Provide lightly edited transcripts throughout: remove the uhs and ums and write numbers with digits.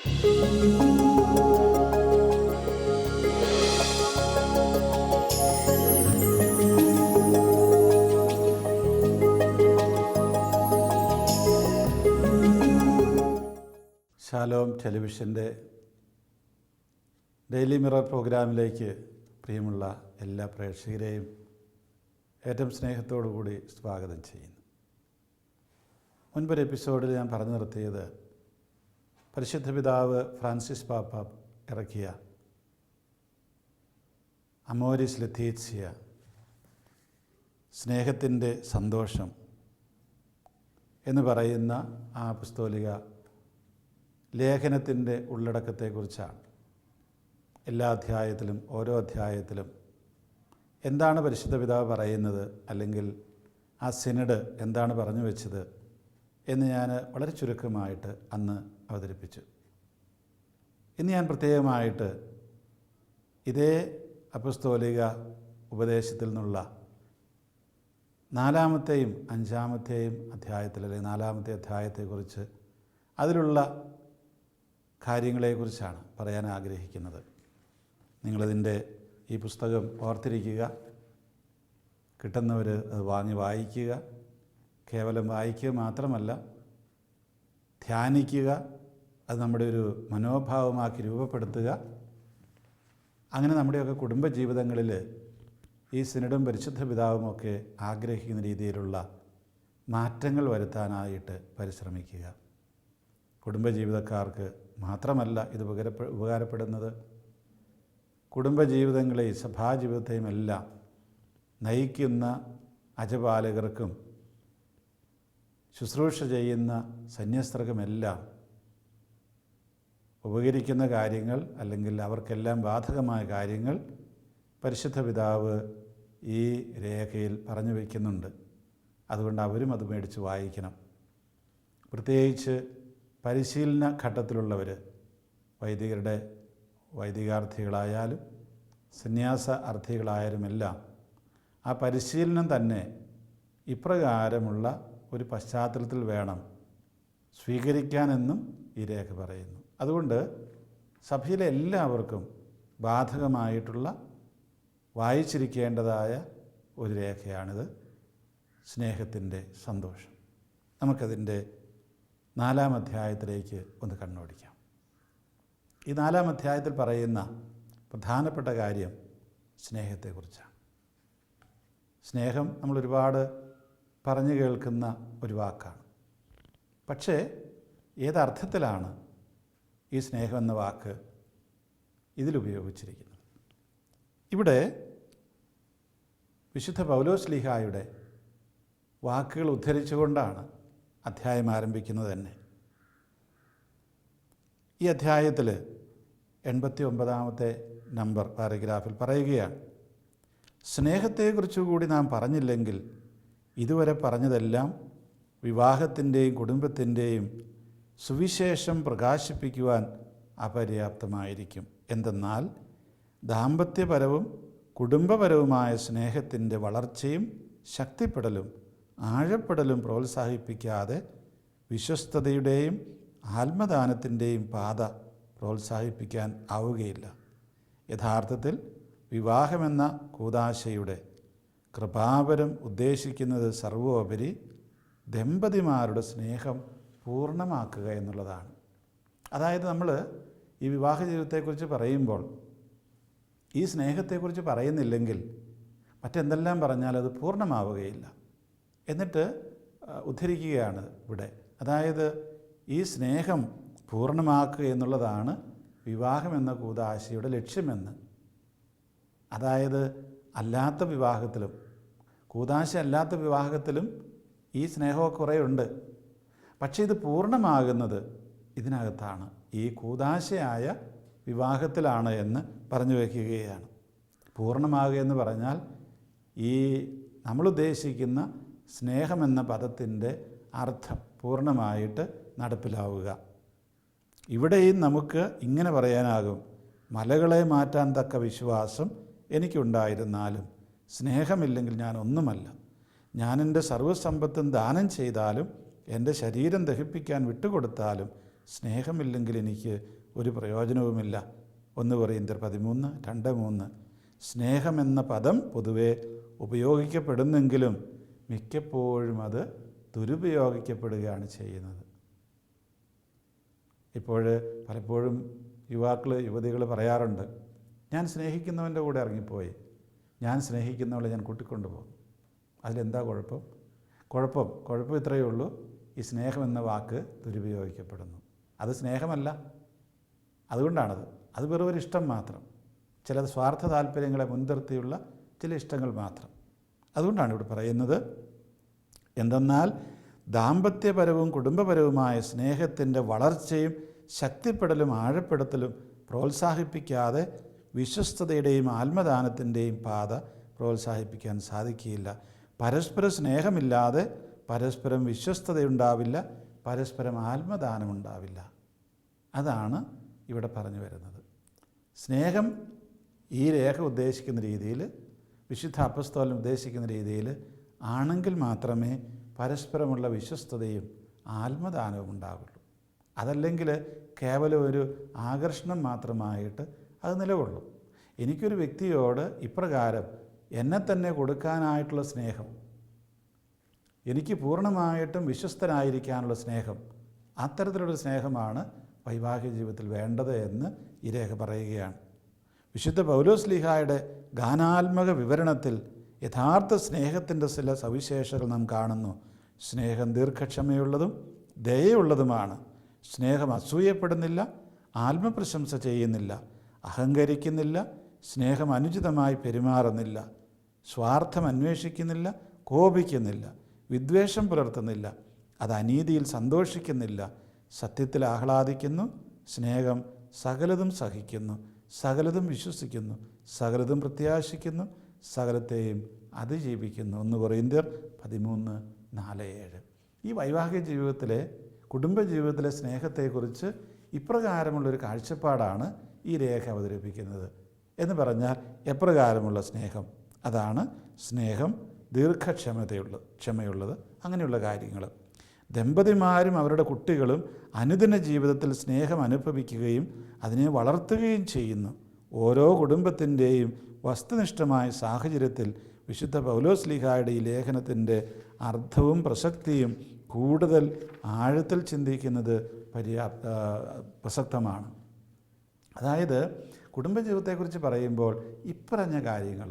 Shalom ടെലിവിഷൻ്റെ daily mirror പ്രോഗ്രാമിലേക്ക് പ്രിയമുള്ള എല്ലാ പ്രേക്ഷകരെയും ഏറ്റവും സ്നേഹത്തോടു കൂടി സ്വാഗതം ചെയ്യുന്നു. മുൻപൊരു എപ്പിസോഡിൽ ഞാൻ പറഞ്ഞു നിർത്തിയത് പരിശുദ്ധ പിതാവ് ഫ്രാൻസിസ് പാപ്പ ഇറക്കിയ അമോരിസ് ലെത്തീസിയ, സ്നേഹത്തിൻ്റെ സന്തോഷം എന്ന് പറയുന്ന ആ അപ്പസ്തോലിക ലേഖനത്തിൻ്റെ ഉള്ളടക്കത്തെക്കുറിച്ചാണ്. എല്ലാ അധ്യായത്തിലും ഓരോ അധ്യായത്തിലും എന്താണ് പരിശുദ്ധ പിതാവ് പറയുന്നത്, അല്ലെങ്കിൽ ആ സിനഡ് എന്താണ് പറഞ്ഞു വെച്ചത് എന്ന് ഞാൻ വളരെ ചുരുക്കമായിട്ട് അന്ന് അവതരിപ്പിച്ചു. ഇന്ന് ഞാൻ പ്രത്യേകമായിട്ട് ഇതേ അപ്പസ്തോലിക ഉപദേശത്തിൽ നിന്നുള്ള 4-ാമത്തെയും 5-ാമത്തെയും അധ്യായത്തിൽ, അല്ലെങ്കിൽ 4-ാമത്തെ അധ്യായത്തെക്കുറിച്ച് അതിലുള്ള കാര്യങ്ങളെക്കുറിച്ചാണ് പറയാൻ ആഗ്രഹിക്കുന്നത്. നിങ്ങളതിൻ്റെ ഈ പുസ്തകം ഓർത്തിരിക്കുക, കിട്ടുന്നവർ അത് വാങ്ങി വായിക്കുക. കേവലം വായിക്കുക മാത്രമല്ല, ധ്യാനിക്കുക, അത് നമ്മുടെ ഒരു മനോഭാവമാക്കി രൂപപ്പെടുത്തുക. അങ്ങനെ നമ്മുടെയൊക്കെ കുടുംബജീവിതങ്ങളിൽ ഈ സിനഡും പരിശുദ്ധ പിതാവുമൊക്കെ ആഗ്രഹിക്കുന്ന രീതിയിലുള്ള മാറ്റങ്ങൾ വരുത്താനായിട്ട് പരിശ്രമിക്കുക. കുടുംബജീവിതക്കാർക്ക് മാത്രമല്ല ഇത് ഉപകാരപ്പെടുന്നത്, കുടുംബജീവിതങ്ങളെയും സഭാജീവിതത്തെയും എല്ലാം നയിക്കുന്ന അജപാലകർക്കും ശുശ്രൂഷ ചെയ്യുന്ന സന്യസ്തർക്കുമെല്ലാം ഉപകരിക്കുന്ന കാര്യങ്ങൾ, അല്ലെങ്കിൽ അവർക്കെല്ലാം ബാധകമായ കാര്യങ്ങൾ പരിശുദ്ധ പിതാവ് ഈ രേഖയിൽ പറഞ്ഞു വയ്ക്കുന്നുണ്ട്. അതുകൊണ്ട് അവരും അത് മേടിച്ച് വായിക്കണം. പ്രത്യേകിച്ച് പരിശീലന ഘട്ടത്തിലുള്ളവർ, വൈദികാർത്ഥികളായാലും സന്യാസ അർത്ഥികളായാലുമെല്ലാം ആ പരിശീലനം തന്നെ ഇപ്രകാരമുള്ള ഒരു പശ്ചാത്തലത്തിൽ വേണം സ്വീകരിക്കാനെന്നും ഈ രേഖ പറയുന്നു. അതുകൊണ്ട് സഭയിലെ എല്ലാവർക്കും ബാധകമായിട്ടുള്ള വായിച്ചിരിക്കേണ്ടതായ ഒരു രേഖയാണിത്, സ്നേഹത്തിൻ്റെ സന്തോഷം. നമുക്കതിൻ്റെ 4-ാം അധ്യായത്തിലേക്ക് ഒന്ന് കണ്ണോടിക്കാം. ഈ 4-ാം അധ്യായത്തിൽ പറയുന്ന പ്രധാനപ്പെട്ട കാര്യം സ്നേഹത്തെക്കുറിച്ചാണ്. സ്നേഹം നമ്മളൊരുപാട് പറഞ്ഞു കേൾക്കുന്ന ഒരു വാക്കാണ്. പക്ഷേ ഏതർത്ഥത്തിലാണ് ഈ സ്നേഹം എന്ന വാക്ക് ഇതിലുപയോഗിച്ചിരിക്കുന്നത്? ഇവിടെ വിശുദ്ധ പൗലോസ്ലീഹായുടെ വാക്കുകൾ ഉദ്ധരിച്ചുകൊണ്ടാണ് അധ്യായം ആരംഭിക്കുന്നത് തന്നെ. ഈ അധ്യായത്തിൽ 89-ാമത്തെ നമ്പർ പാരഗ്രാഫിൽ പറയുകയാണ്, സ്നേഹത്തെക്കുറിച്ചുകൂടി നാം പറഞ്ഞില്ലെങ്കിൽ ഇതുവരെ പറഞ്ഞതെല്ലാം വിവാഹത്തിൻ്റെയും കുടുംബത്തിൻ്റെയും സുവിശേഷം പ്രകാശിപ്പിക്കുവാൻ അപര്യാപ്തമായിരിക്കും. എന്തെന്നാൽ ദാമ്പത്യപരവും കുടുംബപരവുമായ സ്നേഹത്തിൻ്റെ വളർച്ചയും ശക്തിപ്പെടലും ആഴപ്പെടലും പ്രോത്സാഹിപ്പിക്കാതെ വിശ്വസ്തതയുടെയും ആത്മദാനത്തിൻ്റെയും പാത പ്രോത്സാഹിപ്പിക്കാൻ ആവുകയില്ല. യഥാർത്ഥത്തിൽ വിവാഹമെന്ന കൂദാശയുടെ കൃപാവരം ഉദ്ദേശിക്കുന്നത് സർവോപരി ദമ്പതിമാരുടെ സ്നേഹം പൂർണ്ണമാക്കുക എന്നുള്ളതാണ്. അതായത് നമ്മൾ ഈ വിവാഹ ജീവിതത്തെക്കുറിച്ച് പറയുമ്പോൾ ഈ സ്നേഹത്തെക്കുറിച്ച് പറയുന്നില്ലെങ്കിൽ മറ്റെന്തെല്ലാം പറഞ്ഞാൽ അത് പൂർണ്ണമാവുകയില്ല. എന്നിട്ട് ഉദ്ധരിക്കുകയാണ് ഇവിടെ, അതായത് ഈ സ്നേഹം പൂർണ്ണമാക്കുക എന്നുള്ളതാണ് വിവാഹമെന്ന കൂദാശയുടെ ലക്ഷ്യമെന്ന്. അതായത് അല്ലാത്ത വിവാഹത്തിലും, കൂദാശ അല്ലാത്ത വിവാഹത്തിലും ഈ സ്നേഹമൊക്കെ കുറേ ഉണ്ട്. പക്ഷേ ഇത് പൂർണ്ണമാകുന്നത് ഇതിനകത്താണ്, ഈ കൂദാശയായ വിവാഹത്തിലാണ് എന്ന് പറഞ്ഞു വയ്ക്കുകയാണ്. പൂർണ്ണമാകുക എന്ന് പറഞ്ഞാൽ ഈ നമ്മളുദ്ദേശിക്കുന്ന സ്നേഹമെന്ന പദത്തിൻ്റെ അർത്ഥം പൂർണ്ണമായിട്ട് നടപ്പിലാവുക. ഇവിടെയും നമുക്ക് ഇങ്ങനെ പറയാനാകും, മലകളെ മാറ്റാൻ തക്ക വിശ്വാസം എനിക്കുണ്ടായിരുന്നാലും സ്നേഹമില്ലെങ്കിൽ ഞാൻ ഒന്നുമല്ല. ഞാൻ എൻ്റെ സർവ്വസമ്പത്തും ദാനം ചെയ്താലും എൻ്റെ ശരീരം ദഹിപ്പിക്കാൻ വിട്ടുകൊടുത്താലും സ്നേഹമില്ലെങ്കിൽ എനിക്ക് ഒരു പ്രയോജനവുമില്ല. 1 കൊരിന്ത്യർ 13:2-3. സ്നേഹമെന്ന പദം പൊതുവെ ഉപയോഗിക്കപ്പെടുന്നെങ്കിലും മിക്കപ്പോഴും അത് ദുരുപയോഗിക്കപ്പെടുകയാണ് ചെയ്യുന്നത്. ഇപ്പോൾ പലപ്പോഴും യുവതികൾ പറയാറുണ്ട്, ഞാൻ സ്നേഹിക്കുന്നവൻ്റെ കൂടെ ഇറങ്ങിപ്പോയി, ഞാൻ സ്നേഹിക്കുന്നവളെ ഞാൻ കൂട്ടിക്കൊണ്ടുപോകും. അതിലെന്താ കുഴപ്പം ഇത്രയേ ഉള്ളൂ, ഈ സ്നേഹം എന്ന വാക്ക് ദുരുപയോഗിക്കപ്പെടുന്നു. അത് സ്നേഹമല്ല, അതുകൊണ്ടാണത്. അത് വെറും ഒരു ഇഷ്ടം മാത്രം, ചില സ്വാർത്ഥ താല്പര്യങ്ങളെ മുൻനിർത്തിയുള്ള ചില ഇഷ്ടങ്ങൾ മാത്രം. അതുകൊണ്ടാണ് ഇവിടെ പറയുന്നത്, എന്തെന്നാൽ ദാമ്പത്യപരവും കുടുംബപരവുമായ സ്നേഹത്തിൻ്റെ വളർച്ചയും ശക്തിപ്പെടലും ആഴപ്പെടുത്തലും പ്രോത്സാഹിപ്പിക്കാതെ വിശ്വസ്തതയുടെയും ആത്മദാനത്തിൻ്റെയും പാത പ്രോത്സാഹിപ്പിക്കാൻ സാധിക്കുകയില്ല. പരസ്പര സ്നേഹമില്ലാതെ പരസ്പരം വിശ്വസ്തതയുണ്ടാവില്ല, പരസ്പരം ആത്മദാനമുണ്ടാവില്ല. അതാണ് ഇവിടെ പറഞ്ഞു വരുന്നത്. സ്നേഹം ഈ രേഖ ഉദ്ദേശിക്കുന്ന രീതിയിൽ, വിശുദ്ധ അപ്പസ്തോലൻ ഉദ്ദേശിക്കുന്ന രീതിയിൽ ആണെങ്കിൽ മാത്രമേ പരസ്പരമുള്ള വിശ്വസ്തതയും ആത്മദാനവും ഉണ്ടാവുള്ളൂ. അതല്ലെങ്കിൽ കേവലം ഒരു ആകർഷണം മാത്രമായിട്ട് അത് നിലകൊള്ളും. എനിക്കൊരു വ്യക്തിയോട് ഇപ്രകാരം എന്നെ തന്നെ കൊടുക്കാനായിട്ടുള്ള സ്നേഹം, എനിക്ക് പൂർണ്ണമായിട്ടും വിശ്വസ്തനായിരിക്കാനുള്ള സ്നേഹം, അത്തരത്തിലുള്ള സ്നേഹമാണ് വൈവാഹിക ജീവിതത്തിൽ വേണ്ടത് എന്ന് ഈ രേഖ പറയുകയാണ്. വിശുദ്ധ പൗലോസ്ലീഹായുടെ ഗാനാത്മക വിവരണത്തിൽ യഥാർത്ഥ സ്നേഹത്തിൻ്റെ ചില സവിശേഷതകൾ നാം കാണുന്നു. സ്നേഹം ദീർഘക്ഷമയുള്ളതും ദയയുള്ളതുമാണ്. സ്നേഹം അസൂയപ്പെടുന്നില്ല, ആത്മപ്രശംസ ചെയ്യുന്നില്ല, അഹങ്കരിക്കുന്നില്ല, സ്നേഹം അനുചിതമായി പെരുമാറുന്നില്ല, സ്വാർത്ഥം അന്വേഷിക്കുന്നില്ല, കോപിക്കുന്നില്ല, വിദ്വേഷം പുലർത്തുന്നില്ല, അത് അനീതിയിൽ സന്തോഷിക്കുന്നില്ല, സത്യത്തിൽ ആഹ്ലാദിക്കുന്നു. സ്നേഹം സകലതും സഹിക്കുന്നു, സകലതും വിശ്വസിക്കുന്നു, സകലതും പ്രത്യാശിക്കുന്നു, സകലത്തെയും അതിജീവിക്കുന്നു. 1 കൊരിന്ത്യർ 13:4-7. ഈ വൈവാഹിക ജീവിതത്തിലെ, കുടുംബജീവിതത്തിലെ സ്നേഹത്തെക്കുറിച്ച് ഇപ്രകാരമുള്ളൊരു കാഴ്ചപ്പാടാണ് ഈ രേഖ അവതരിപ്പിക്കുന്നത്. എന്ന് പറഞ്ഞാൽ എപ്രകാരമുള്ള സ്നേഹം? അതാണ് സ്നേഹം ക്ഷമയുള്ളത്, അങ്ങനെയുള്ള കാര്യങ്ങൾ. ദമ്പതിമാരും അവരുടെ കുട്ടികളും അനുദിന ജീവിതത്തിൽ സ്നേഹം അനുഭവിക്കുകയും അതിനെ വളർത്തുകയും ചെയ്യുന്നു. ഓരോ കുടുംബത്തിൻ്റെയും വസ്തുനിഷ്ഠമായ സാഹചര്യത്തിൽ വിശുദ്ധ പൗലോസ്ലീഹായുടെ ഈ ലേഖനത്തിൻ്റെ അർത്ഥവും പ്രസക്തിയും കൂടുതൽ ആഴത്തിൽ ചിന്തിക്കുന്നത് പ്രസക്തമാണ്. അതായത് കുടുംബജീവിതത്തെക്കുറിച്ച് പറയുമ്പോൾ ഇപ്പറഞ്ഞ കാര്യങ്ങൾ,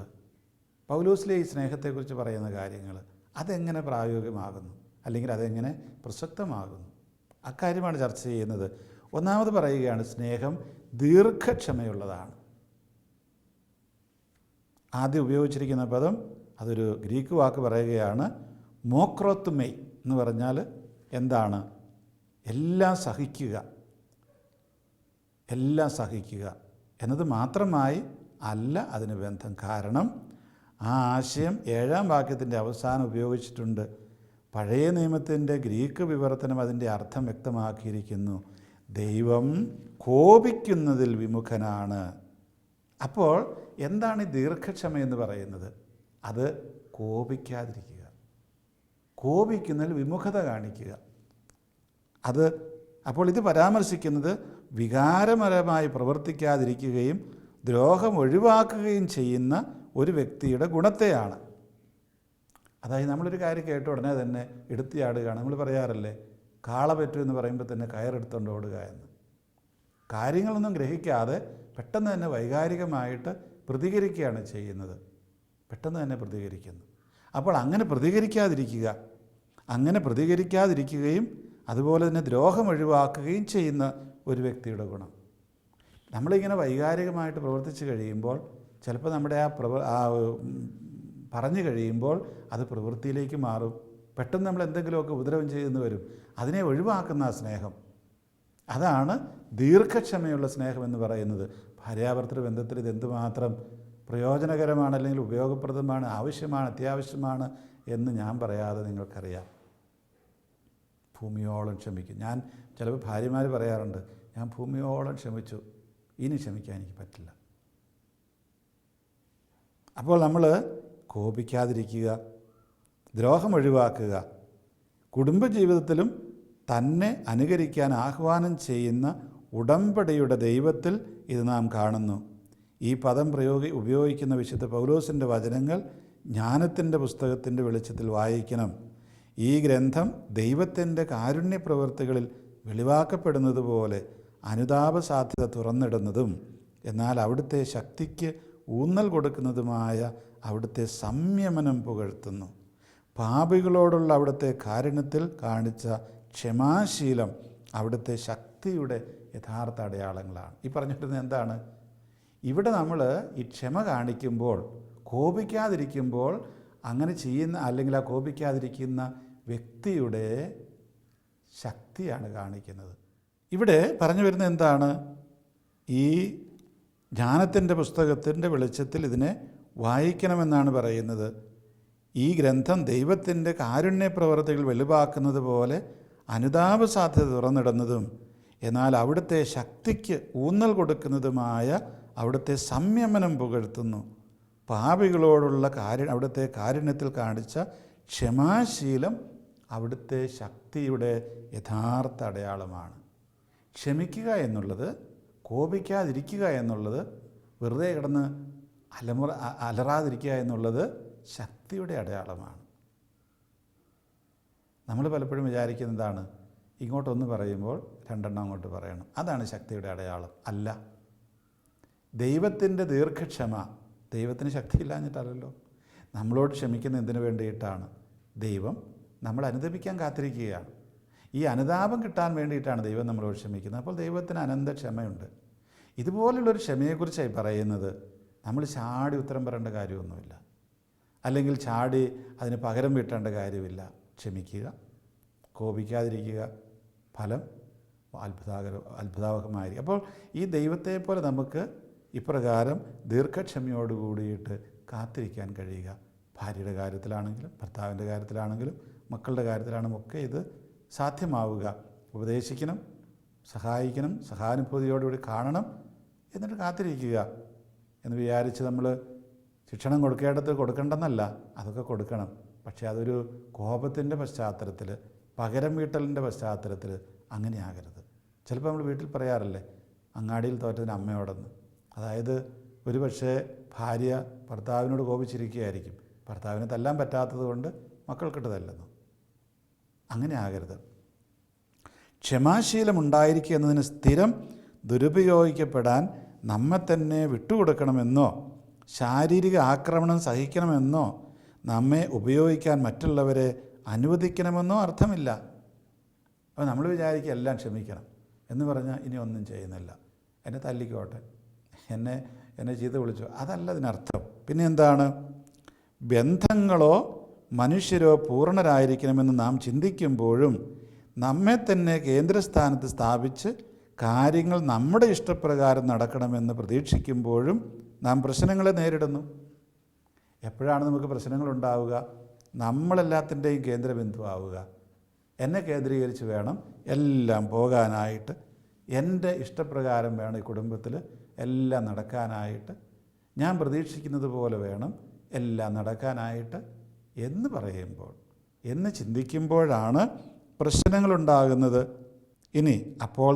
പൗലോസ്ലീഹ ഈ സ്നേഹത്തെക്കുറിച്ച് പറയുന്ന കാര്യങ്ങൾ, അതെങ്ങനെ പ്രായോഗികമാകുന്നു, അല്ലെങ്കിൽ അതെങ്ങനെ പ്രസക്തമാകുന്നു, അക്കാര്യമാണ് ചർച്ച ചെയ്യുന്നത്. ഒന്നാമത് പറയുകയാണ്, സ്നേഹം ദീർഘക്ഷമയുള്ളതാണ്. ആദ്യം ഉപയോഗിച്ചിരിക്കുന്ന പദം അതൊരു ഗ്രീക്ക് വാക്ക് പറയുകയാണ്, മോക്രോത്തുമെയ് എന്ന് പറഞ്ഞാൽ എന്താണ്? എല്ലാം സഹിക്കുക എന്നത് മാത്രമായി അല്ല അതിന് ബന്ധം. കാരണം ആ ആശയം 7-ാം വാക്യത്തിൻ്റെ അവസാനം ഉപയോഗിച്ചിട്ടുണ്ട്. പഴയ നിയമത്തിൻ്റെ ഗ്രീക്ക് വിവർത്തനം അതിൻ്റെ അർത്ഥം വ്യക്തമാക്കിയിരിക്കുന്നു. ദൈവം കോപിക്കുന്നതിൽ വിമുഖനാണ്. അപ്പോൾ എന്താണ് ഈ ദീർഘക്ഷമ എന്ന് പറയുന്നത്? അത് കോപിക്കാതിരിക്കുക, കോപിക്കുന്നതിൽ വിമുഖത കാണിക്കുക. അപ്പോൾ ഇത് പരാമർശിക്കുന്നത് വികാരപരമായി പ്രവർത്തിക്കാതിരിക്കുകയും ദ്രോഹം ഒഴിവാക്കുകയും ചെയ്യുന്ന ഒരു വ്യക്തിയുടെ ഗുണത്തെയാണ്. അതായത് നമ്മളൊരു കാര്യം കേട്ട ഉടനെ തന്നെ എടുത്തിയാടുകയാണ്. നമ്മൾ പറയാറില്ലേ, കാള പറ്റൂ എന്ന് പറയുമ്പോൾ തന്നെ കയറെടുത്തുകൊണ്ട് ഓടുക എന്ന്. കാര്യങ്ങളൊന്നും ഗ്രഹിക്കാതെ പെട്ടെന്ന് തന്നെ വൈകാരികമായിട്ട് പ്രതികരിക്കുകയാണ് ചെയ്യുന്നത്, പെട്ടെന്ന് തന്നെ പ്രതികരിക്കുന്നു. അപ്പോൾ അങ്ങനെ പ്രതികരിക്കാതിരിക്കുകയും അതുപോലെ തന്നെ ദ്രോഹം ഒഴിവാക്കുകയും ചെയ്യുന്ന ഒരു വ്യക്തിയുടെ ഗുണം. നമ്മളിങ്ങനെ വൈകാരികമായിട്ട് പ്രവർത്തിച്ച് കഴിയുമ്പോൾ ചിലപ്പോൾ നമ്മുടെ പറഞ്ഞു കഴിയുമ്പോൾ അത് പ്രവൃത്തിയിലേക്ക് മാറും. പെട്ടെന്ന് നമ്മൾ എന്തെങ്കിലുമൊക്കെ ഉപദ്രവം ചെയ്യുന്നു വരും. അതിനെ ഒഴിവാക്കുന്ന ആ സ്നേഹം, അതാണ് ദീർഘക്ഷമയുള്ള സ്നേഹം എന്ന് പറയുന്നത്. ഭാര്യാഭർത്തൃ ബന്ധത്തിൽ ഇതെന്തുമാത്രം പ്രയോജനകരമാണ്, അല്ലെങ്കിൽ ഉപയോഗപ്രദമാണ്, ആവശ്യമാണ്, അത്യാവശ്യമാണ് എന്ന് ഞാൻ പറയാതെ നിങ്ങൾക്കറിയാം. ഭൂമിയോളം ക്ഷമിക്കും. ഞാൻ ചിലപ്പോൾ ഭാര്യമാർ പറയാറുണ്ട്, ഞാൻ ഭൂമിയോളം ക്ഷമിച്ചു, ഇനി ക്ഷമിക്കാൻ എനിക്ക് പറ്റില്ല. അപ്പോൾ നമ്മൾ കോപിക്കാതിരിക്കുക, ദ്രോഹം ഒഴിവാക്കുക. കുടുംബജീവിതത്തിലും തന്നെ അനുകരിക്കാൻ ആഹ്വാനം ചെയ്യുന്ന ഉടമ്പടിയുടെ ദൈവത്തിൽ ഇത് നാം കാണുന്നു. ഈ പദം ഉപയോഗിക്കുന്ന വിശുദ്ധ പൗലോസിൻ്റെ വചനങ്ങൾ ജ്ഞാനത്തിൻ്റെ പുസ്തകത്തിൻ്റെ വെളിച്ചത്തിൽ വായിക്കണം. ഈ ഗ്രന്ഥം ദൈവത്തിൻ്റെ കാരുണ്യപ്രവൃത്തികളിൽ വെളിവാക്കപ്പെടുന്നത് പോലെ അനുതാപ സാധ്യത തുറന്നിടുന്നതും എന്നാൽ അവിടുത്തെ ശക്തിക്ക് ഊന്നൽ കൊടുക്കുന്നതുമായ അവിടുത്തെ സംയമനം പുകഴ്ത്തുന്നു. പാപികളോടുള്ള അവിടുത്തെ കാരുണ്യത്തിൽ കാണിച്ച ക്ഷമാശീലം അവിടുത്തെ ശക്തിയുടെ യഥാർത്ഥ അടയാളങ്ങളാണ്. ഈ പറഞ്ഞിരുന്നത് എന്താണ്? ഇവിടെ നമ്മൾ ഈ ക്ഷമ കാണിക്കുമ്പോൾ, കോപിക്കാതിരിക്കുമ്പോൾ അങ്ങനെ ചെയ്യുന്ന അല്ലെങ്കിൽ ആ കോപിക്കാതിരിക്കുന്ന വ്യക്തിയുടെ ശക്തിയാണ് കാണിക്കുന്നത്. ഇവിടെ പറഞ്ഞു വരുന്നത് എന്താണ്? ഈ ജ്ഞാനത്തിൻ്റെ പുസ്തകത്തിൻ്റെ വെളിച്ചത്തിൽ ഇതിനെ വായിക്കണമെന്നാണ് പറയുന്നത്. ഈ ഗ്രന്ഥം ദൈവത്തിൻ്റെ കാരുണ്യപ്രവർത്തികൾ വെളിവാക്കുന്നത് പോലെ അനുതാപ സാധ്യത തുറന്നിടുന്നതും എന്നാൽ അവിടുത്തെ ശക്തിക്ക് ഊന്നൽ കൊടുക്കുന്നതുമായ അവിടുത്തെ സംയമനം പുകഴ്ത്തുന്നു. പാപികളോടുള്ള അവിടുത്തെ കാരുണ്യത്തിൽ കാണിച്ച ക്ഷമാശീലം അവിടുത്തെ ശക്തിയുടെ യഥാർത്ഥ അടയാളമാണ്. ക്ഷമിക്കുക എന്നുള്ളത്, കോപിക്കാതിരിക്കുക എന്നുള്ളത്, വെറുതെ കിടന്ന് അലറാതിരിക്കുക എന്നുള്ളത് ശക്തിയുടെ അടയാളമാണ്. നമ്മൾ പലപ്പോഴും വിചാരിക്കുന്നതാണ്, ഇങ്ങോട്ടൊന്ന് പറയുമ്പോൾ രണ്ടെണ്ണം അങ്ങോട്ട് പറയണം, അതാണ് ശക്തിയുടെ അടയാളം. അല്ല. ദൈവത്തിൻ്റെ ദീർഘക്ഷമ, ദൈവത്തിന് ശക്തിയില്ലാഞ്ഞിട്ടല്ലല്ലോ. നമ്മളോട് ക്ഷമിക്കുന്ന എന്തിനു വേണ്ടിയിട്ടാണ്? ദൈവം നമ്മൾ അനുതപിക്കാൻ കാത്തിരിക്കുകയാണ്. ഈ അനുതാപം കിട്ടാൻ വേണ്ടിയിട്ടാണ് ദൈവം നമ്മളോട് ക്ഷമിക്കുന്നത്. അപ്പോൾ ദൈവത്തിന് അനന്ത ക്ഷമയുണ്ട്. ഇതുപോലുള്ളൊരു ക്ഷമയെക്കുറിച്ചായി പറയുന്നത്. നമ്മൾ ചാടി ഉത്തരം പറയേണ്ട കാര്യമൊന്നുമില്ല, അല്ലെങ്കിൽ ചാടി അതിന് പകരം വീട്ടേണ്ട കാര്യമില്ല. ക്ഷമിക്കുക, കോപിക്കാതിരിക്കുക, ഫലം അത്ഭുതാവഹമായിരിക്കും. അപ്പോൾ ഈ ദൈവത്തെ പോലെ നമുക്ക് ഇപ്രകാരം ദീർഘക്ഷമയോട് കൂടിയിട്ട് കാത്തിരിക്കാൻ കഴിയുക. ഭാര്യയുടെ കാര്യത്തിലാണെങ്കിലും ഭർത്താവിൻ്റെ കാര്യത്തിലാണെങ്കിലും മക്കളുടെ കാര്യത്തിലാണെങ്കിലും ഒക്കെ ഇത് സാധ്യമാവുക. ഉപദേശിക്കണം, സഹായിക്കണം, സഹാനുഭൂതിയോടുകൂടി കാണണം, എന്നിട്ട് കാത്തിരിക്കുക എന്ന് വിചാരിച്ച് നമ്മൾ ശിക്ഷണം കൊടുക്കേണ്ടത് കൊടുക്കേണ്ടെന്നല്ല, അതൊക്കെ കൊടുക്കണം. പക്ഷേ അതൊരു കോപത്തിൻ്റെ പശ്ചാത്തലത്തിൽ, പകരം വീട്ടലിൻ്റെ പശ്ചാത്തലത്തിൽ അങ്ങനെ ആകരുത്. ചിലപ്പോൾ നമ്മൾ വീട്ടിൽ പറയാറില്ലേ, അങ്ങാടിയിൽ തോറ്റതിന് അമ്മയോടെന്ന്. അതായത് ഒരു പക്ഷേ ഭാര്യ ഭർത്താവിനോട് കോപിച്ചിരിക്കുകയായിരിക്കും, ഭർത്താവിനെ തല്ലാൻ പറ്റാത്തത് കൊണ്ട് മക്കൾക്കിട്ട് തല്ലുന്നു. അങ്ങനെ ആകരുത്. ക്ഷമാശീലം ഉണ്ടായിരിക്കുക എന്നതിന് സ്ഥിരം ദുരുപയോഗിക്കപ്പെടാൻ നമ്മെ തന്നെ വിട്ടുകൊടുക്കണമെന്നോ ശാരീരിക ആക്രമണം സഹിക്കണമെന്നോ നമ്മെ ഉപയോഗിക്കാൻ മറ്റുള്ളവരെ അനുവദിക്കണമെന്നോ അർത്ഥമില്ല. അപ്പോൾ നമ്മൾ വിചാരിക്കുക എല്ലാം ക്ഷമിക്കണം എന്ന് പറഞ്ഞാൽ ഇനി ഒന്നും ചെയ്യുന്നില്ല, എന്നെ തല്ലിക്കോട്ടെ, എന്നെ ചീത്ത വിളിച്ചു, അതല്ല അതിനർത്ഥം. പിന്നെ എന്താണ്? ബന്ധങ്ങളോ മനുഷ്യരോ പൂർണ്ണരായിരിക്കണമെന്ന് നാം ചിന്തിക്കുമ്പോഴും നമ്മെ തന്നെ കേന്ദ്രസ്ഥാനത്ത് സ്ഥാപിച്ച് കാര്യങ്ങൾ നമ്മുടെ ഇഷ്ടപ്രകാരം നടക്കണമെന്ന് പ്രതീക്ഷിക്കുമ്പോഴും നാം പ്രശ്നങ്ങളെ നേരിടുന്നു. എപ്പോഴാണ് നമുക്ക് പ്രശ്നങ്ങളുണ്ടാവുക? നമ്മളെല്ലാത്തിൻ്റെയും കേന്ദ്രബിന്ദുവാവുക. എന്നെ കേന്ദ്രീകരിച്ച് വേണം എല്ലാം പോകാനായിട്ട്, എൻ്റെ ഇഷ്ടപ്രകാരം വേണം ഈ കുടുംബത്തിൽ എല്ലാം നടക്കാനായിട്ട്, ഞാൻ പ്രതീക്ഷിക്കുന്നത് പോലെ വേണം എല്ലാം നടക്കാനായിട്ട് എന്ന് പറയുമ്പോൾ, എന്ന് ചിന്തിക്കുമ്പോഴാണ് പ്രശ്നങ്ങളുണ്ടാകുന്നത്. ഇനി അപ്പോൾ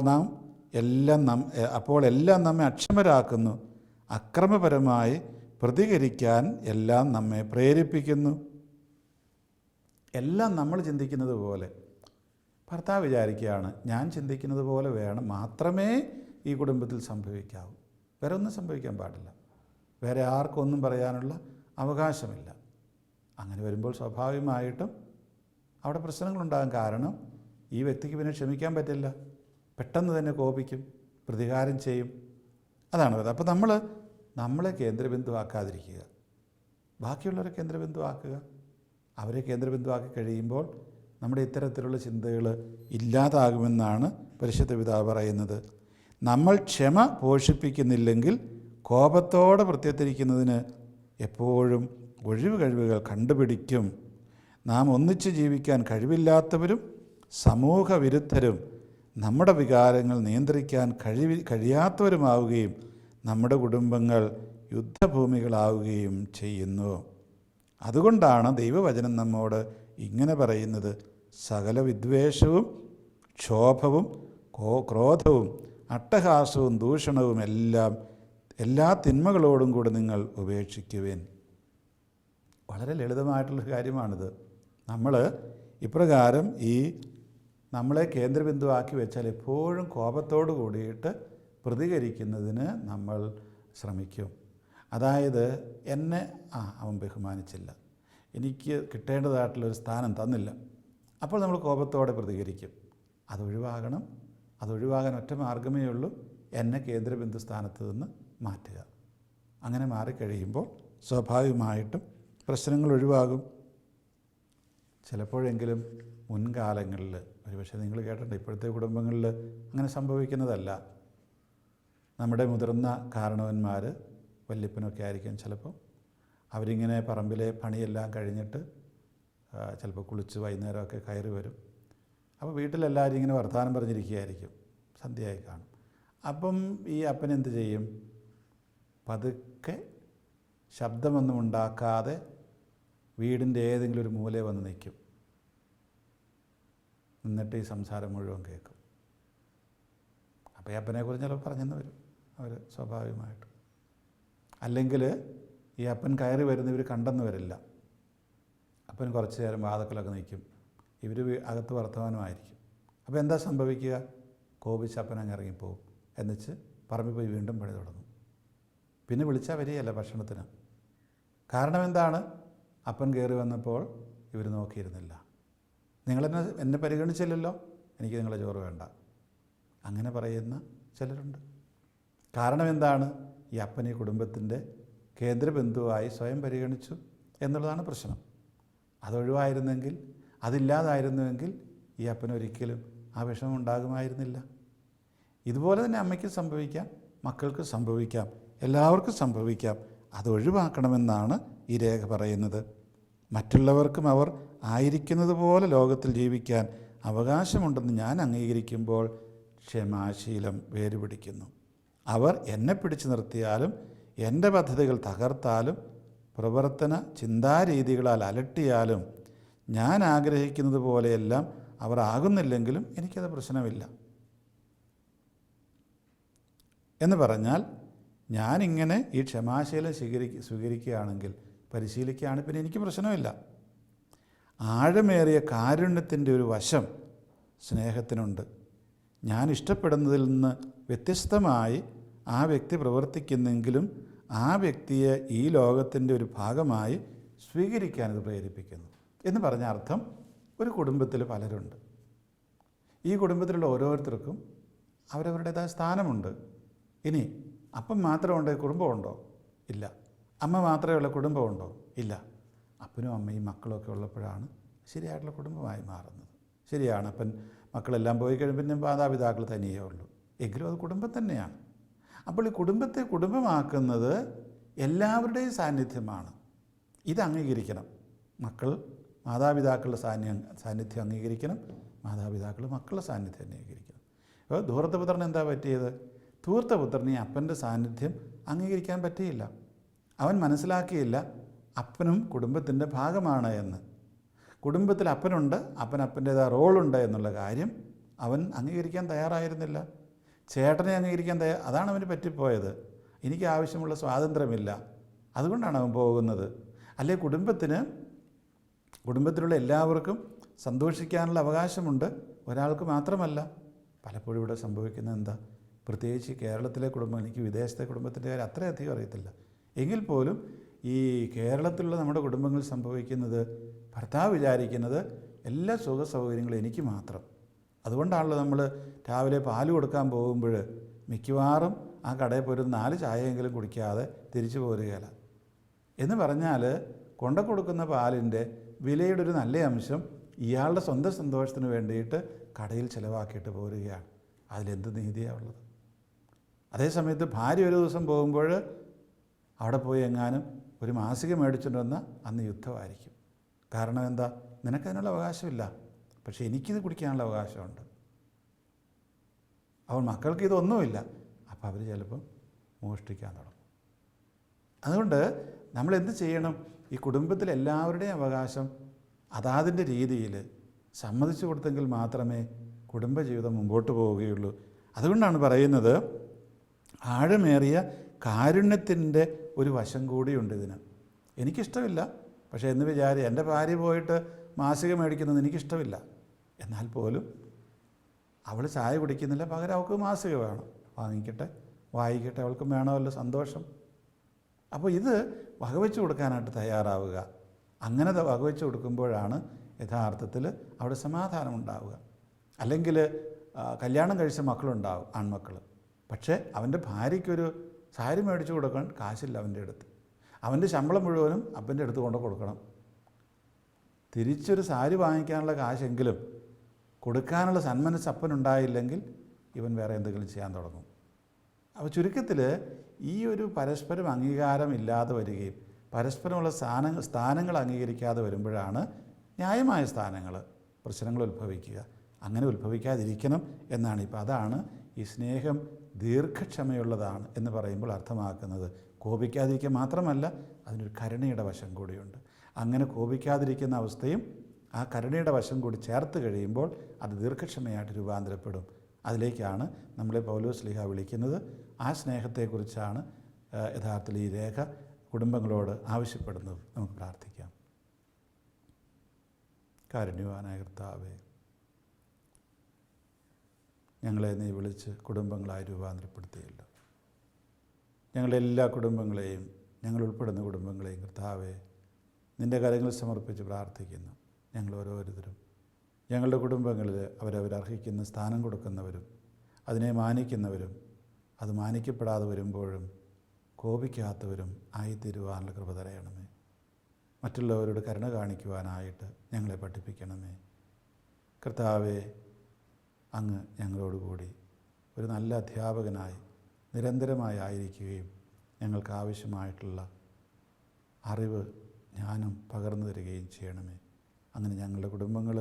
എല്ലാം നമ്മെ അക്ഷമരാക്കുന്നു, അക്രമപരമായി പ്രതികരിക്കാൻ എല്ലാം നമ്മെ പ്രേരിപ്പിക്കുന്നു. എല്ലാം നമ്മൾ ചിന്തിക്കുന്നത് പോലെ ഭർത്താവ് വിചാരിക്കുകയാണ്, ഞാൻ ചിന്തിക്കുന്നത് പോലെ വേണം, മാത്രമേ ഈ കുടുംബത്തിൽ സംഭവിക്കാവൂ, വേറെ ഒന്നും സംഭവിക്കാൻ പാടില്ല, വേറെ ആർക്കും ഒന്നും പറയാനുള്ള അവകാശമില്ല. അങ്ങനെ വരുമ്പോൾ സ്വാഭാവികമായിട്ടും അവിടെ പ്രശ്നങ്ങളുണ്ടാകും. കാരണം ഈ വ്യക്തിക്ക് പിന്നെ ക്ഷമിക്കാൻ പറ്റില്ല, പെട്ടെന്ന് തന്നെ കോപിക്കും, പ്രതികാരം ചെയ്യും. അതാണ് പറയുന്നത്. അപ്പോൾ നമ്മളെ കേന്ദ്രബിന്ദുവാക്കാതിരിക്കുക, ബാക്കിയുള്ളവരെ കേന്ദ്രബിന്ദുവാക്കുക. അവരെ കേന്ദ്രബിന്ദുവാക്കി കഴിയുമ്പോൾ നമ്മുടെ ഇത്തരത്തിലുള്ള ചിന്തകൾ ഇല്ലാതാകുമെന്നാണ് പരിശുദ്ധ പിതാവ് പറയുന്നത്. നമ്മൾ ക്ഷമ പോഷിപ്പിക്കുന്നില്ലെങ്കിൽ കോപത്തോടെ പ്രത്യത്തിരിക്കുന്നതിന് എപ്പോഴും ഒഴിവ് കഴിവുകൾ കണ്ടുപിടിക്കും. നാം ഒന്നിച്ച് ജീവിക്കാൻ കഴിവില്ലാത്തവരും സമൂഹ വിരുദ്ധരും നമ്മുടെ വികാരങ്ങൾ നിയന്ത്രിക്കാൻ കഴിയാത്തവരുമാവുകയും നമ്മുടെ കുടുംബങ്ങൾ യുദ്ധഭൂമികളാവുകയും ചെയ്യുന്നു. അതുകൊണ്ടാണ് ദൈവവചനം നമ്മോട് ഇങ്ങനെ പറയുന്നത്: സകല വിദ്വേഷവും ക്ഷോഭവും ക്രോധവും അട്ടഹാസവും ദൂഷണവും എല്ലാ തിന്മകളോടും കൂടി നിങ്ങൾ ഉപേക്ഷിക്കുവേൻ. വളരെ ലളിതമായിട്ടുള്ളൊരു കാര്യമാണിത്. നമ്മൾ ഇപ്രകാരം നമ്മളെ കേന്ദ്രബിന്ദുവാക്കി വെച്ചാൽ എപ്പോഴും കോപത്തോട് കൂടിയിട്ട് പ്രതികരിക്കുന്നതിന് നമ്മൾ ശ്രമിക്കും. അതായത് എന്നെ അവൻ ബഹുമാനിച്ചില്ല, എനിക്ക് കിട്ടേണ്ടതായിട്ടുള്ളൊരു സ്ഥാനം തന്നില്ല, അപ്പോൾ നമ്മൾ കോപത്തോടെ പ്രതികരിക്കും. അതൊഴിവാകാൻ ഒറ്റ മാർഗ്ഗമേ ഉള്ളൂ, എന്നെ കേന്ദ്രബിന്ദു സ്ഥാനത്ത് നിന്ന് മാറ്റുക. അങ്ങനെ മാറിക്കഴിയുമ്പോൾ സ്വാഭാവികമായിട്ടും പ്രശ്നങ്ങൾ ഒഴിവാകും. ചിലപ്പോഴെങ്കിലും മുൻകാലങ്ങളിൽ ഒരുപക്ഷെ നിങ്ങൾ കേട്ടിട്ടുണ്ട്, ഇപ്പോഴത്തെ കുടുംബങ്ങളിൽ അങ്ങനെ സംഭവിക്കുന്നതല്ല. നമ്മുടെ മുതിർന്ന കാരണവന്മാർ, വല്യപ്പനൊക്കെ ആയിരിക്കും ചിലപ്പോൾ, അവരിങ്ങനെ പറമ്പിലെ പണിയെല്ലാം കഴിഞ്ഞിട്ട് ചിലപ്പോൾ കുളിച്ച് വൈകുന്നേരമൊക്കെ കയറി വരും. അപ്പോൾ വീട്ടിലെല്ലാവരും ഇങ്ങനെ വർത്തമാനം പറഞ്ഞിരിക്കുകയായിരിക്കും, സന്ധ്യയായി കാണും. അപ്പം ഈ അപ്പൻ എന്ത് ചെയ്യും? പതുക്കെ ശബ്ദമൊന്നും ഉണ്ടാക്കാതെ വീടിൻ്റെ ഏതെങ്കിലും ഒരു മൂലയിൽ വന്ന് നിൽക്കും. എന്നിട്ട് ഈ സംസാരം മുഴുവൻ കേൾക്കും. അപ്പോൾ ഈ അപ്പനെക്കുറിച്ച് ചിലപ്പോൾ പറഞ്ഞെന്ന് വരും അവർ സ്വാഭാവികമായിട്ട്. അല്ലെങ്കിൽ ഈ അപ്പൻ കയറി വരുന്നവർ കണ്ടെന്ന് വരില്ല. അപ്പൻ കുറച്ച് നേരം വാതക്കലൊക്കെ നിൽക്കും, ഇവർ അകത്ത് വർത്തമാനമായിരിക്കും. അപ്പോൾ എന്താ സംഭവിക്കുക? കോപിച്ച് അപ്പൻ അങ്ങ് ഇറങ്ങിപ്പോവും. എന്നുവെച്ച് പറമ്പിൽ പോയി വീണ്ടും പണി തുടങ്ങും. പിന്നെ വിളിച്ചാൽ വരികയല്ല ഭക്ഷണത്തിന്. കാരണം എന്താണ്? അപ്പൻ കയറി വന്നപ്പോൾ ഇവർ നോക്കിയിരുന്നില്ല. എന്നെ പരിഗണിച്ചില്ലല്ലോ, എനിക്ക് നിങ്ങളെ ചോറ് വേണ്ട, അങ്ങനെ പറയുന്ന ചിലരുണ്ട്. കാരണം എന്താണ്? ഈ അപ്പൻ ഈ കുടുംബത്തിൻ്റെ കേന്ദ്രബിന്ദുവായി സ്വയം പരിഗണിച്ചു എന്നുള്ളതാണ് പ്രശ്നം. അതൊഴിവായിരുന്നെങ്കിൽ, അതില്ലാതായിരുന്നുവെങ്കിൽ ഈ അപ്പനൊരിക്കലും ആ വിഷമം ഉണ്ടാകുമായിരുന്നില്ല. ഇതുപോലെ തന്നെ അമ്മയ്ക്ക് സംഭവിക്കാം, മക്കൾക്ക് സംഭവിക്കാം, എല്ലാവർക്കും സംഭവിക്കാം. അതൊഴിവാക്കണമെന്നാണ് ഈ രേഖ പറയുന്നത്. മറ്റുള്ളവർക്കും അവർ ആയിരിക്കുന്നത് പോലെ ലോകത്തിൽ ജീവിക്കാൻ അവകാശമുണ്ടെന്ന് ഞാൻ അംഗീകരിക്കുമ്പോൾ ക്ഷമാശീലം വേരുപിടിക്കുന്നു. അവർ എന്നെ പിടിച്ചു നിർത്തിയാലും എൻ്റെ പദ്ധതികൾ തകർത്താലും പ്രവർത്തന ചിന്താരീതികളാൽ അലട്ടിയാലും ഞാൻ ആഗ്രഹിക്കുന്നത് പോലെയെല്ലാം അവർ ആകുന്നില്ലെങ്കിലും എനിക്കത് പ്രശ്നമില്ല എന്ന് പറഞ്ഞാൽ, ഞാനിങ്ങനെ ഈ ക്ഷമാശീലം സ്വീകരിക്കുകയാണെങ്കിൽ, പരിശീലിക്കുകയാണെങ്കിൽ പിന്നെ എനിക്ക് പ്രശ്നമില്ല. ആഴമേറിയ കാരുണ്യത്തിൻ്റെ ഒരു വശം സ്നേഹത്തിനുണ്ട്. ഞാൻ ഇഷ്ടപ്പെടുന്നതിൽ നിന്ന് വ്യത്യസ്തമായി ആ വ്യക്തി പ്രവർത്തിക്കുന്നെങ്കിലും ആ വ്യക്തിയെ ഈ ലോകത്തിൻ്റെ ഒരു ഭാഗമായി സ്വീകരിക്കാനത് പ്രേരിപ്പിക്കുന്നു എന്ന് പറഞ്ഞ അർത്ഥം, ഒരു കുടുംബത്തിൽ പലരുണ്ട്. ഈ കുടുംബത്തിലുള്ള ഓരോരുത്തർക്കും അവരവരുടേതായ സ്ഥാനമുണ്ട്. ഇനി അപ്പം മാത്രമുണ്ട് കുടുംബമുണ്ടോ? ഇല്ല. അമ്മ മാത്രമേ ഉള്ള കുടുംബമുണ്ടോ? ഇല്ല. അപ്പനും അമ്മയും മക്കളൊക്കെ ഉള്ളപ്പോഴാണ് ശരിയായിട്ടുള്ള കുടുംബമായി മാറുന്നത്. ശരിയാണ്, അപ്പൻ മക്കളെല്ലാം പോയി കഴിയുമ്പോൾ പിന്നെ മാതാപിതാക്കൾ തനിയേ ഉള്ളൂ, എങ്കിലും അത് കുടുംബം തന്നെയാണ്. അപ്പോൾ ഈ കുടുംബത്തെ കുടുംബമാക്കുന്നത് എല്ലാവരുടെയും സാന്നിധ്യമാണ്. ഇത് അംഗീകരിക്കണം. മക്കൾ മാതാപിതാക്കളുടെ സാന്നിധ്യം അംഗീകരിക്കണം, മാതാപിതാക്കൾ മക്കളുടെ സാന്നിധ്യം അംഗീകരിക്കണം. അപ്പോൾ ധൂർത്തപുത്രൻ എന്താ പറ്റിയത്? ധൂർത്തപുത്രന് ഈ അപ്പൻ്റെ സാന്നിധ്യം അംഗീകരിക്കാൻ പറ്റിയില്ല. അവൻ മനസ്സിലാക്കിയില്ല അപ്പനും കുടുംബത്തിൻ്റെ ഭാഗമാണ് എന്ന്. കുടുംബത്തിൽ അപ്പനുണ്ട്, അപ്പൻ്റേതായ റോളുണ്ട് എന്നുള്ള കാര്യം അവൻ അംഗീകരിക്കാൻ തയ്യാറായിരുന്നില്ല. ചേട്ടനെ അംഗീകരിക്കാൻ അതാണ് അവന് പറ്റിപ്പോയത്. എനിക്ക് ആവശ്യമുള്ള സ്വാതന്ത്ര്യമില്ല, അതുകൊണ്ടാണ് അവൻ പോകുന്നത്. അല്ലെ, കുടുംബത്തിലുള്ള എല്ലാവർക്കും സന്തോഷിക്കാനുള്ള അവകാശമുണ്ട്, ഒരാൾക്ക് മാത്രമല്ല. പലപ്പോഴും ഇവിടെ സംഭവിക്കുന്നത് എന്താ? പ്രത്യേകിച്ച് കേരളത്തിലെ കുടുംബം, എനിക്ക് വിദേശത്തെ കുടുംബത്തിൻ്റെ കാര്യം അത്രയധികം അറിയത്തില്ല, എങ്കിൽ പോലും ഈ കേരളത്തിലുള്ള നമ്മുടെ കുടുംബങ്ങളിൽ സംഭവിക്കുന്നത്, ഭർത്താവ് വിചാരിക്കുന്നത് എല്ലാ സുഖ സൗകര്യങ്ങളും എനിക്ക് മാത്രം. അതുകൊണ്ടാണല്ലോ നമ്മൾ രാവിലെ പാല് കൊടുക്കാൻ പോകുമ്പോൾ മിക്കവാറും ആ കടയിൽ പോയി 4 ചായയെങ്കിലും കുടിക്കാതെ തിരിച്ചു പോരുകയില്ല. എന്ന് പറഞ്ഞാൽ കൊണ്ടു കൊടുക്കുന്ന പാലിൻ്റെ വിലയുടെ ഒരു നല്ല അംശം ഇയാളുടെ സ്വന്തം സന്തോഷത്തിന് വേണ്ടിയിട്ട് കടയിൽ ചിലവാക്കിയിട്ട് പോരുകയാണ്. അതിലെന്ത് നീതിയാണ് ഉള്ളത്? അതേസമയത്ത് ഭാര്യ ഒരു ദിവസം പോകുമ്പോൾ അവിടെ പോയി എങ്ങാനും ഒരു മാസിക മേടിച്ചുകൊണ്ട് വന്നാൽ അന്ന് യുദ്ധമായിരിക്കും. കാരണം എന്താ? നിനക്കതിനുള്ള അവകാശമില്ല, പക്ഷേ എനിക്കിത് കുടിക്കാനുള്ള അവകാശമുണ്ട്. അപ്പോൾ മക്കൾക്ക് ഇതൊന്നുമില്ല, അപ്പോൾ അവർ ചിലപ്പം മോഷ്ടിക്കാൻ തുടങ്ങും. അതുകൊണ്ട് നമ്മൾ എന്ത് ചെയ്യണം? ഈ കുടുംബത്തിലെ എല്ലാവരുടെയും അവകാശം അതാതിൻ്റെ രീതിയിൽ സമ്മതിച്ചു കൊടുത്തെങ്കിൽ മാത്രമേ കുടുംബജീവിതം മുമ്പോട്ട് പോവുകയുള്ളൂ. അതുകൊണ്ടാണ് പറയുന്നത്, ആഴമേറിയ കാരുണ്യത്തിൻ്റെ ഒരു വശം കൂടിയുണ്ട് ഇതിന്. എനിക്കിഷ്ടമില്ല, പക്ഷേ എന്ന് എൻ്റെ ഭാര്യ പോയിട്ട് മാസിക മേടിക്കുന്നത് എനിക്കിഷ്ടമില്ല. എന്നാൽ പോലും അവൾ ചായ കുടിക്കുന്നില്ല, പകരം അവൾക്ക് മാസിക വേണം. വാങ്ങിക്കട്ടെ, വായിക്കട്ടെ, അവൾക്കും വേണമല്ലോ സന്തോഷം. അപ്പോൾ ഇത് വകവെച്ച് കൊടുക്കാനായിട്ട് തയ്യാറാവുക. അങ്ങനെ വകവെച്ച് കൊടുക്കുമ്പോഴാണ് യഥാർത്ഥത്തിൽ അവിടെ സമാധാനം ഉണ്ടാവുക. അല്ലെങ്കിൽ കല്യാണം കഴിച്ച മക്കളുണ്ടാവും, ആൺമക്കൾ. പക്ഷേ അവൻ്റെ ഭാര്യയ്ക്കൊരു സാരി മേടിച്ചു കൊടുക്കാൻ കാശില്ല അവൻ്റെ അടുത്ത്. അവൻ്റെ ശമ്പളം മുഴുവനും അപ്പൻ്റെ അടുത്ത് കൊണ്ട് കൊടുക്കണം. തിരിച്ചൊരു സാരി വാങ്ങിക്കാനുള്ള കാശെങ്കിലും കൊടുക്കാനുള്ള സന്മനസ് അപ്പനുണ്ടായില്ലെങ്കിൽ ഇവൻ വേറെ എന്തെങ്കിലും ചെയ്യാൻ തുടങ്ങും. അപ്പോൾ ചുരുക്കത്തിൽ ഈ ഒരു പരസ്പരം അംഗീകാരം ഇല്ലാതെ വരികയും പരസ്പരമുള്ള സ്ഥാനങ്ങൾ അംഗീകരിക്കാതെ വരുമ്പോഴാണ് ന്യായമായ പ്രശ്നങ്ങൾ ഉത്ഭവിക്കുക. അങ്ങനെ ഉത്ഭവിക്കാതിരിക്കണം എന്നാണ് ഇപ്പോൾ. അതാണ് ഈ സ്നേഹം ദീർഘക്ഷമയുള്ളതാണ് എന്ന് പറയുമ്പോൾ അർത്ഥമാക്കുന്നത്. കോപിക്കാതിരിക്കുക മാത്രമല്ല, അതിനൊരു കരുണയുടെ വശം കൂടിയുണ്ട്. അങ്ങനെ കോപിക്കാതിരിക്കുന്ന അവസ്ഥയും ആ കരുണയുടെ വശം കൂടി ചേർത്ത് കഴിയുമ്പോൾ അത് ദീർഘക്ഷമയായിട്ട് രൂപാന്തരപ്പെടും. അതിലേക്കാണ് നമ്മളെ പൗലോസ് ശ്ലീഹ വിളിക്കുന്നത്. ആ സ്നേഹത്തെക്കുറിച്ചാണ് യഥാർത്ഥത്തിൽ ഈ രേഖ കുടുംബങ്ങളോട് ആവശ്യപ്പെടുന്നത്. നമുക്ക് പ്രാർത്ഥിക്കാം. കാരുണ്യവാനായ കർത്താവേ, ഞങ്ങളെ നീ വിളിച്ച് കുടുംബങ്ങളായി രൂപാന്തരപ്പെടുത്തിയല്ലോ. ഞങ്ങളുടെ എല്ലാ കുടുംബങ്ങളെയും, ഞങ്ങൾ ഉൾപ്പെടുന്ന കുടുംബങ്ങളെയും കർത്താവേ നിൻ്റെ കരങ്ങളിൽ സമർപ്പിച്ച് പ്രാർത്ഥിക്കുന്നു. ഞങ്ങൾ ഓരോരുത്തരും ഞങ്ങളുടെ കുടുംബങ്ങളിൽ അവരർഹിക്കുന്ന സ്ഥാനം കൊടുക്കുന്നവരും അതിനെ മാനിക്കുന്നവരും അത് മാനിക്കപ്പെടാതെ വരുമ്പോഴും കോപിക്കാത്തവരും ആയിത്തീരുവാനുള്ള കൃപ തരയണമേ. മറ്റുള്ളവരോട് കരുണ കാണിക്കുവാനായിട്ട് ഞങ്ങളെ പഠിപ്പിക്കണമേ. കർത്താവേ, അങ്ങ് ഞങ്ങളോടുകൂടി ഒരു നല്ല അധ്യാപകനായി നിരന്തരമായി ആയിരിക്കുകയും ഞങ്ങൾക്ക് ആവശ്യമായിട്ടുള്ള അറിവ്, ജ്ഞാനം പകർന്നു തരികയും ചെയ്യണമേ. അങ്ങനെ ഞങ്ങളുടെ കുടുംബങ്ങൾ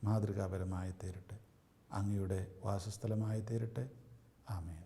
മാതൃകാപരമായി തീരട്ടെ, അങ്ങയുടെ വാസസ്ഥലമായി തീരട്ടെ. ആമേൻ.